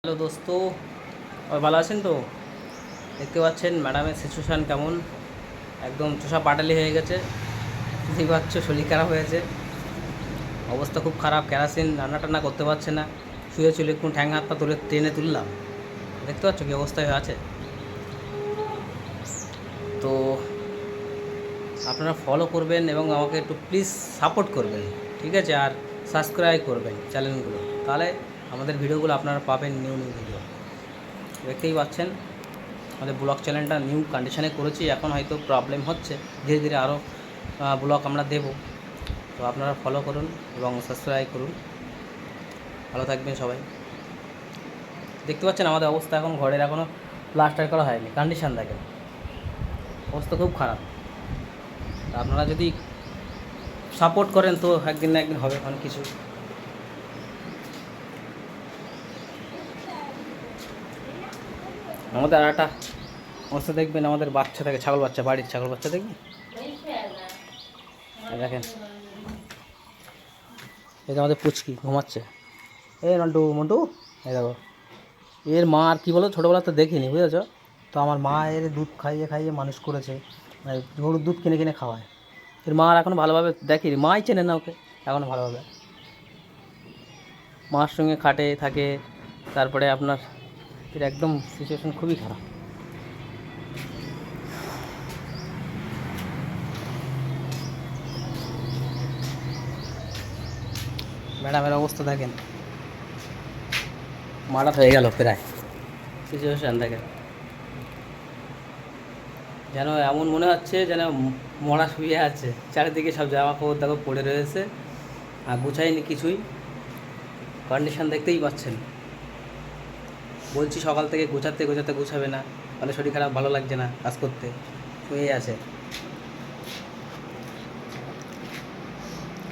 Hello দোস্ত, ভালো আছেন তো? দেখতে পাচ্ছেন ম্যাডামের সিচুয়েশান কেমন, একদম চোষা পাটালি হয়ে গেছে। বুঝতেই পারছো, শরীর খারাপ হয়েছে, অবস্থা খুব খারাপ। কেরাসিন রান্না টান্না করতে পারছে না, শুয়ে চলে একটু ঠ্যাং হাত পা তুলে টেনে তুললাম। দেখতে পাচ্ছ কী অবস্থায় আছে। তো আপনারা ফলো করবেন এবং আমাকে একটু প্লিজ সাপোর্ট করবেন, ঠিক আছে? আর সাবস্ক্রাইব করবেন চ্যানেলগুলো, তাহলে আমাদের ভিডিওগুলো আপনারা পাবেন, নিউ নিউ ভিডিও। দেখতেই পাচ্ছেন আমাদের ব্লগ চ্যানেলটা নিউ কন্ডিশনে করেছি, এখন হয়তো প্রবলেম হচ্ছে, ধীরে ধীরে আরও ব্লগ আমরা দেব। তো আপনারা ফলো করুন এবং সাবস্ক্রাইব করুন। ভালো থাকবেন সবাই। দেখতে পাচ্ছেন আমাদের অবস্থা, এখন ঘরের এখনও প্লাস্টার করা হয়নি, কন্ডিশন দেখেন, অবস্থা খুব খারাপ। তা আপনারা যদি সাপোর্ট করেন তো একদিন না একদিন হবে অনেক কিছু। আমাদের আর একটা অবস্থা দেখবেন, আমাদের বাচ্চা থাকে, ছাগল বাচ্চা, বাড়ির ছাগল বাচ্চা দেখবেন, দেখেন এই যে আমাদের পুচকি ঘুমাচ্ছে, এই মন্টু মন্টু, এই দেখো। এর মা আর কী বলো, ছোটোবেলা তো দেখিনি, বুঝেছ? তো আমার মা এর দুধ খাইয়ে খাইয়ে মানুষ করেছে, মানে গরুর দুধ কিনে কিনে খাওয়ায়। এর মা আর এখন ভালোভাবে দেখিনি, মাই চেনে না ওকে এখনও ভালোভাবে। মার সঙ্গে খাটে থাকে, তারপরে আপনার এর একদম সিচুয়েশন খুবই খারাপ। ম্যাডামের অবস্থা দেখেন, মারা হয়ে গেল প্রায়, সিচুয়েশান দেখেন। যেন এমন মনে হচ্ছে যেন মরা শুয়ে আছে, চারিদিকে সব জামা কাপড় দেখো পড়ে রয়েছে, আর গুছাইনি কিছুই। কন্ডিশান দেখতেই পাচ্ছেন। বলছি সকাল থেকে গোছাতে গোছাতে গুছাবে না, তাহলে শরীর খারাপ, ভালো লাগছে না কাজ করতে, শুয়ে আছে।